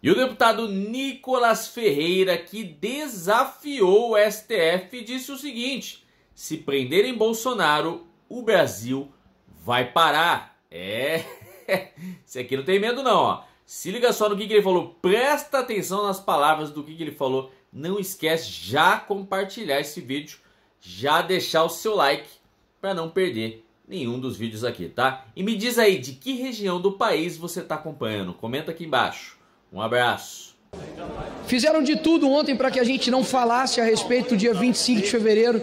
E o deputado Nicolas Ferreira, que desafiou o STF, disse o seguinte: se prenderem Bolsonaro, o Brasil vai parar. Esse aqui não tem medo não, ó. Se liga só no que ele falou, presta atenção nas palavras do que ele falou. Não esquece já compartilhar esse vídeo, já deixar o seu like para não perder nenhum dos vídeos aqui, tá? E me diz aí de que região do país você está acompanhando, comenta aqui embaixo. Um abraço. Fizeram de tudo ontem para que a gente não falasse a respeito do dia 25 de fevereiro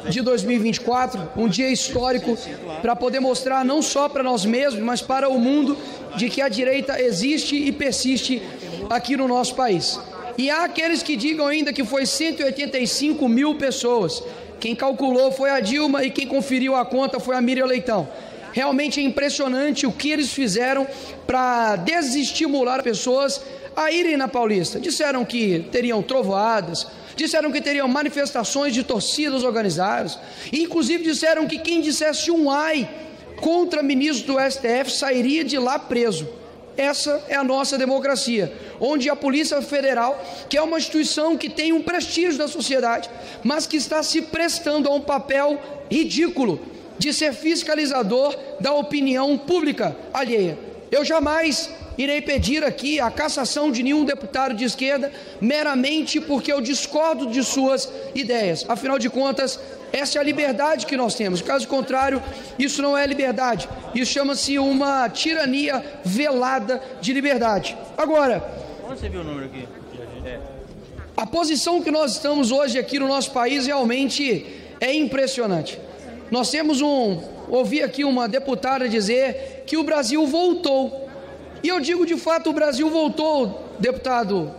de 2024, um dia histórico para poder mostrar não só para nós mesmos, mas para o mundo de que a direita existe e persiste aqui no nosso país. E há aqueles que digam ainda que foi 185 mil pessoas. Quem calculou foi a Dilma e quem conferiu a conta foi a Miriam Leitão. Realmente é impressionante o que eles fizeram para desestimular pessoas a irem na Paulista. Disseram que teriam trovoadas, disseram que teriam manifestações de torcidas organizadas, e inclusive disseram que quem dissesse um ai contra ministro do STF sairia de lá preso. Essa é a nossa democracia, onde a Polícia Federal, que é uma instituição que tem um prestígio da sociedade, mas que está se prestando a um papel ridículo de ser fiscalizador da opinião pública alheia. Eu jamais irei pedir aqui a cassação de nenhum deputado de esquerda meramente porque eu discordo de suas ideias. Afinal de contas, essa é a liberdade que nós temos. Caso contrário, isso não é liberdade. Isso chama-se uma tirania velada de liberdade. Agora, onde você viu o número aqui? A posição que nós estamos hoje aqui no nosso país realmente é impressionante. Nós temos ouvi aqui uma deputada dizer que o Brasil voltou. E eu digo, de fato, o Brasil voltou, deputado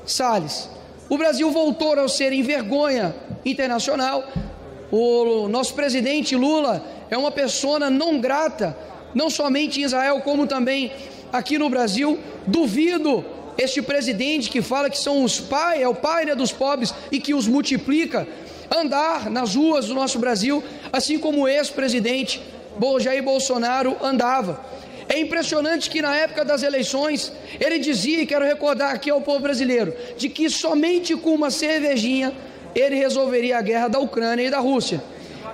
Salles. O Brasil voltou a ser em vergonha internacional. O nosso presidente Lula é uma persona não grata, não somente em Israel, como também aqui no Brasil. Duvido este presidente que fala que são é o pai, né, dos pobres e que os multiplica, andar nas ruas do nosso Brasil, assim como o ex-presidente Jair Bolsonaro andava. É impressionante que na época das eleições ele dizia, e quero recordar aqui ao povo brasileiro, de que somente com uma cervejinha ele resolveria a guerra da Ucrânia e da Rússia.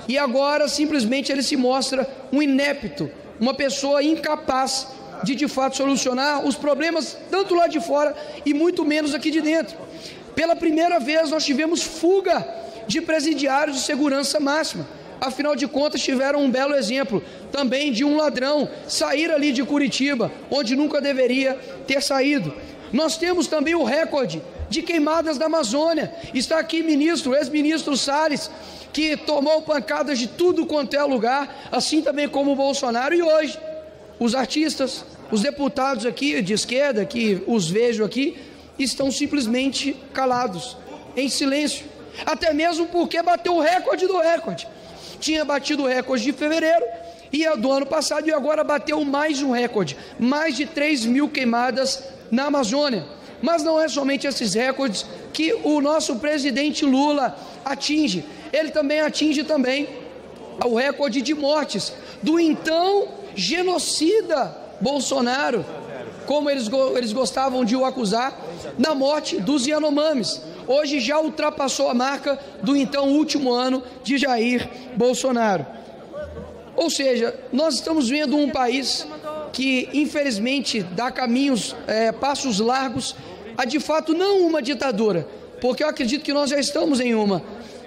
E agora simplesmente ele se mostra um inepto, uma pessoa incapaz de fato solucionar os problemas tanto lá de fora e muito menos aqui de dentro. Pela primeira vez nós tivemos fuga de presidiários de segurança máxima. Afinal de contas, tiveram um belo exemplo também de um ladrão sair ali de Curitiba, onde nunca deveria ter saído. Nós temos também o recorde de queimadas da Amazônia. Está aqui ex-ministro Salles, que tomou pancadas de tudo quanto é lugar, assim também como o Bolsonaro. E hoje, os artistas, os deputados aqui de esquerda, que os vejo aqui, estão simplesmente calados, em silêncio. Até mesmo porque bateu o recorde do recorde. Tinha batido o recorde de fevereiro e do ano passado e agora bateu mais um recorde, mais de 3 mil queimadas na Amazônia. Mas não é somente esses recordes que o nosso presidente Lula atinge, ele também atinge o recorde de mortes do então genocida Bolsonaro, como eles gostavam de o acusar, na morte dos Yanomamis. Hoje já ultrapassou a marca do então último ano de Jair Bolsonaro. Ou seja, nós estamos vendo um país que infelizmente dá passos largos a de fato não uma ditadura, porque eu acredito que nós já estamos em uma.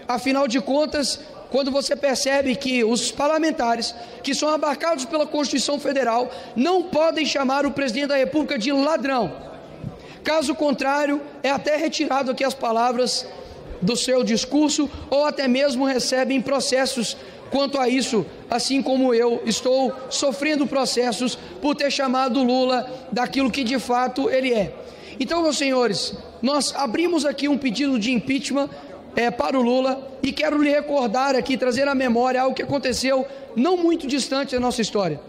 Afinal de contas, quando você percebe que os parlamentares, que são abarcados pela Constituição Federal, não podem chamar o presidente da República de ladrão. Caso contrário, é até retirado aqui as palavras do seu discurso, ou até mesmo recebem processos quanto a isso, assim como eu estou sofrendo processos por ter chamado Lula daquilo que de fato ele é. Então, meus senhores, nós abrimos aqui um pedido de impeachment para o Lula e quero lhe recordar aqui, trazer à memória algo que aconteceu não muito distante da nossa história.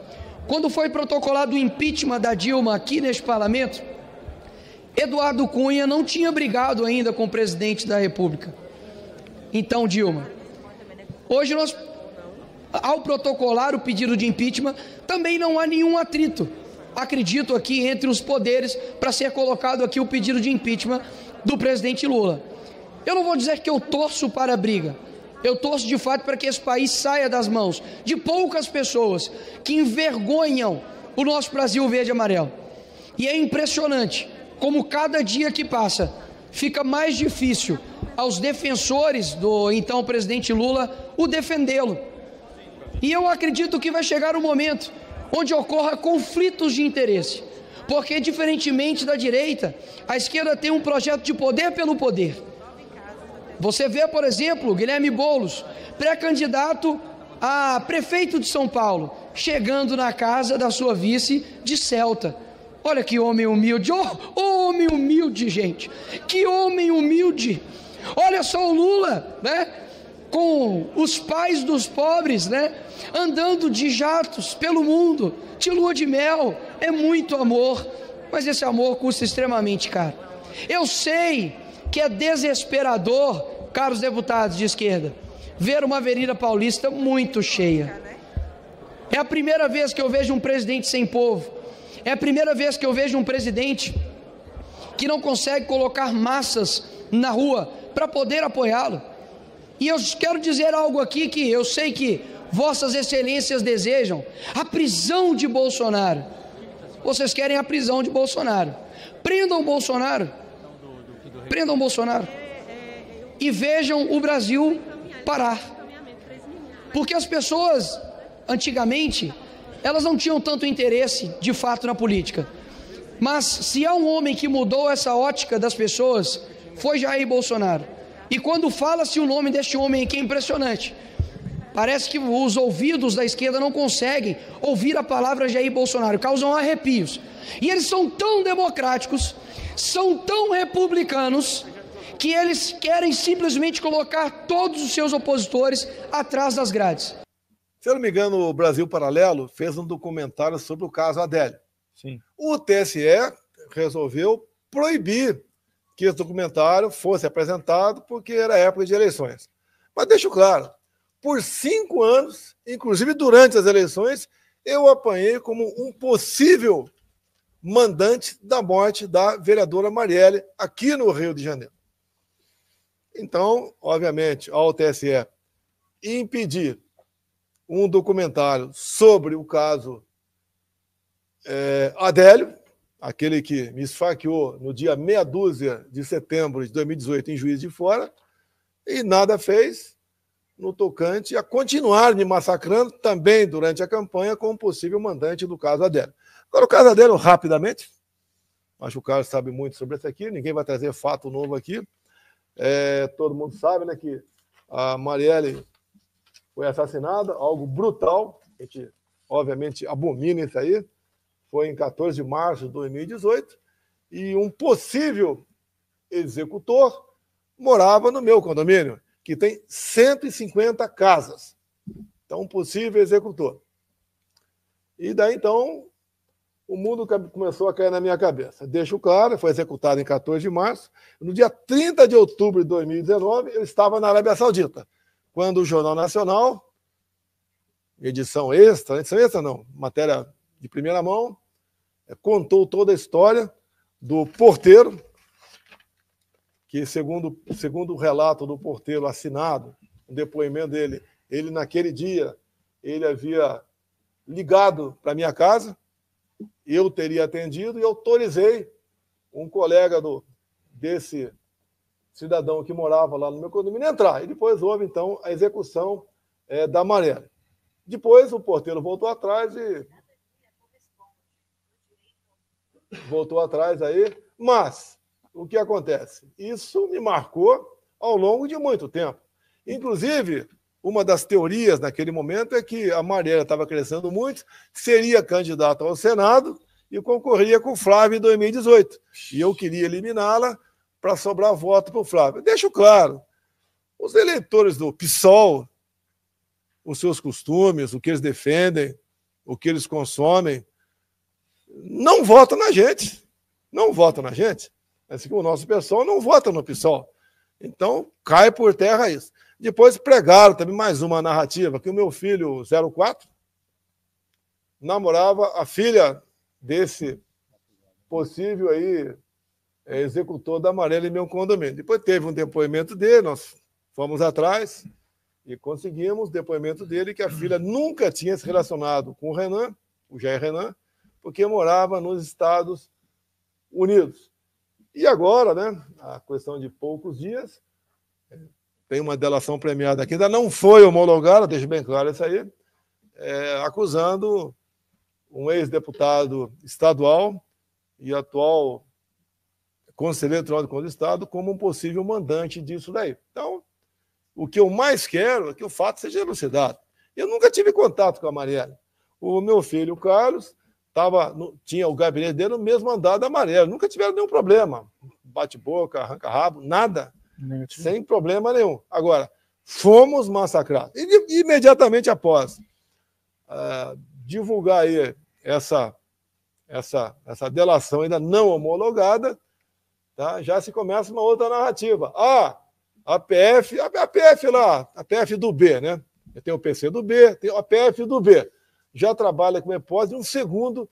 Quando foi protocolado o impeachment da Dilma aqui neste parlamento, Eduardo Cunha não tinha brigado ainda com o presidente da República, então Dilma. Hoje ao protocolar o pedido de impeachment, também não há nenhum atrito. acredito aqui, entre os poderes para ser colocado aqui o pedido de impeachment do presidente Lula. Eu não vou dizer que eu torço para a briga, eu torço de fato para que esse país saia das mãos de poucas pessoas que envergonham o nosso Brasil verde e amarelo. E é impressionante como cada dia que passa fica mais difícil aos defensores do então presidente Lula o defendê-lo. E eu acredito que vai chegar um momento onde ocorra conflitos de interesse, porque diferentemente da direita, a esquerda tem um projeto de poder pelo poder. Você vê, por exemplo, Guilherme Boulos, pré-candidato a prefeito de São Paulo, chegando na casa da sua vice de Celta. Olha que homem humilde, homem humilde, gente, que homem humilde. Olha só o Lula, né, com os pais dos pobres, né, andando de jatos pelo mundo, de lua de mel. É muito amor, mas esse amor custa extremamente caro. Eu sei que é desesperador, caros deputados de esquerda, ver uma Avenida Paulista muito cheia. É a primeira vez que eu vejo um presidente sem povo. É a primeira vez que eu vejo um presidente que não consegue colocar massas na rua para poder apoiá-lo. E eu quero dizer algo aqui que eu sei que vossas excelências desejam: a prisão de Bolsonaro. Vocês querem a prisão de Bolsonaro. Prendam Bolsonaro. Prendam Bolsonaro. E vejam o Brasil parar. Porque as pessoas, antigamente, elas não tinham tanto interesse, de fato, na política. Mas se há um homem que mudou essa ótica das pessoas, foi Jair Bolsonaro. E quando fala-se o nome deste homem aqui, é impressionante. Parece que os ouvidos da esquerda não conseguem ouvir a palavra Jair Bolsonaro, causam arrepios. E eles são tão democráticos, são tão republicanos, que eles querem simplesmente colocar todos os seus opositores atrás das grades. Se eu não me engano, o Brasil Paralelo fez um documentário sobre o caso Adélio. Sim. O TSE resolveu proibir que esse documentário fosse apresentado porque era época de eleições. Mas deixo claro, por 5 anos, inclusive durante as eleições, eu apanhei como um possível mandante da morte da vereadora Marielle aqui no Rio de Janeiro. Então, obviamente, ao TSE impedir um documentário sobre o caso Adélio, aquele que me esfaqueou no dia meia dúzia de setembro de 2018 em Juiz de Fora, e nada fez no tocante a continuar me massacrando também durante a campanha como possível mandante do caso Adélio. Agora, o caso Adélio, rapidamente, acho que o Carlos sabe muito sobre isso aqui, ninguém vai trazer fato novo aqui. Todo mundo sabe, né, que a Marielle foi assassinada, algo brutal, a gente obviamente abomina isso aí, foi em 14 de março de 2018, e um possível executor morava no meu condomínio, que tem 150 casas. Então, um possível executor. E daí, então, o mundo começou a cair na minha cabeça. Deixo claro, foi executado em 14 de março. No dia 30 de outubro de 2019, eu estava na Arábia Saudita, quando o Jornal Nacional, edição extra não, matéria de primeira mão, contou toda a história do porteiro, que segundo o relato do porteiro assinado, o depoimento dele, ele naquele dia, ele havia ligado para minha casa, eu teria atendido e autorizei um colega desse cidadão que morava lá no meu condomínio a entrar. E depois houve, então, a execução da Marielle. Depois o porteiro voltou atrás aí, mas o que acontece? Isso me marcou ao longo de muito tempo. Inclusive, uma das teorias naquele momento é que a Marielle estava crescendo muito, seria candidata ao Senado e concorria com o Flávio em 2018. E eu queria eliminá-la para sobrar voto para o Flávio. Deixo claro, os eleitores do PSOL, os seus costumes, o que eles defendem, o que eles consomem, não votam na gente. Não votam na gente. Assim como o nosso pessoal não vota no PSOL. Então, cai por terra isso. Depois pregaram também mais uma narrativa, que o meu filho 04 namorava a filha desse possível aí executor da amarela em meu condomínio. Depois teve um depoimento dele, nós fomos atrás e conseguimos depoimento dele que a filha nunca tinha se relacionado com o Renan, o Jair Renan, porque morava nos Estados Unidos. E agora, né, a questão de poucos dias, tem uma delação premiada que ainda não foi homologada, deixa bem claro isso aí, acusando um ex-deputado estadual e atual conselheiro eleitoral do Estado como um possível mandante disso daí. Então, o que eu mais quero é que o fato seja elucidado. Eu nunca tive contato com a Marielle. O meu filho, o Carlos, tinha o gabinete dele no mesmo andar da Marielle. Nunca tiveram nenhum problema. Bate-boca, arranca-rabo, nada. Negativo. Sem problema nenhum. Agora, fomos massacrados. E imediatamente após divulgar aí essa delação ainda não homologada, tá? Já se começa uma outra narrativa. A PF lá, a PF do B, né? Tem o PC do B, tem a PF do B. Já trabalha com hipótese de um segundo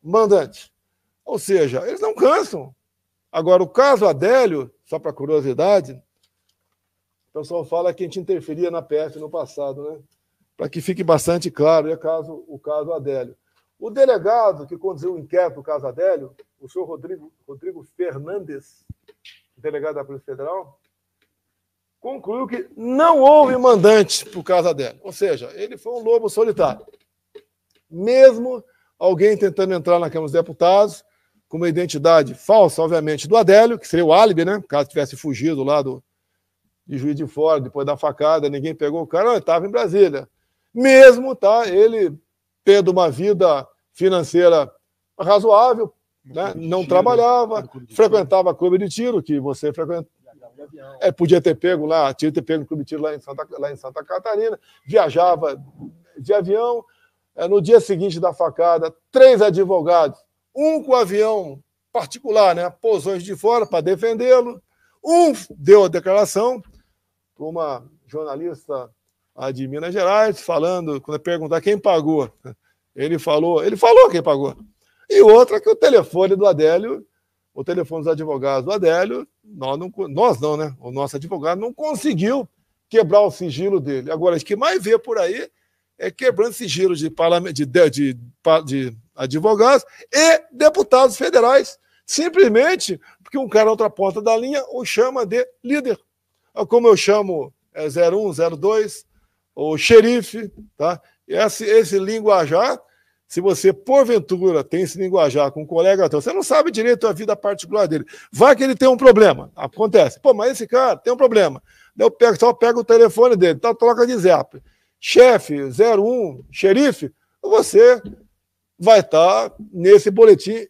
mandante. Ou seja, eles não cansam. Agora, o caso Adélio, só para curiosidade, o pessoal fala que a gente interferia na PF no passado, né? Para que fique bastante claro o caso Adélio. O delegado que conduziu o inquérito do caso Adélio, o senhor Rodrigo Fernandes, delegado da Polícia Federal, concluiu que não houve mandante para o caso Adélio. Ou seja, ele foi um lobo solitário. Mesmo alguém tentando entrar na Câmara dos Deputados com uma identidade falsa, obviamente, do Adélio, que seria o álibi, né? Caso tivesse fugido lá de Juiz de Fora, depois da facada, ninguém pegou o cara, ele estava em Brasília. Mesmo, ele tendo uma vida financeira razoável, né? Não trabalhava, frequentava clube de tiro, que você frequenta. Podia ter pego lá, tinha ter pego no clube de tiro lá em Santa Catarina, viajava de avião. No dia seguinte da facada, 3 advogados, um com avião particular, né, pousou de fora para defendê-lo, um deu a declaração para uma jornalista de Minas Gerais, falando, quando perguntar quem pagou, ele falou quem pagou. E outra que o telefone do Adélio, o telefone dos advogados do Adélio, nós não, né? O nosso advogado não conseguiu quebrar o sigilo dele. Agora, o que mais vê por aí é quebrando sigilo de advogados e deputados federais, simplesmente porque um cara na outra ponta da linha o chama de líder. Como eu chamo 01, 02, o xerife, tá? Esse linguajar, se você, porventura, tem esse linguajar com um colega teu, você não sabe direito a vida particular dele. Vai que ele tem um problema. Acontece. Mas esse cara tem um problema. Eu só pego o telefone dele, troca de zap. Chefe, 01, xerife, você vai estar nesse boletim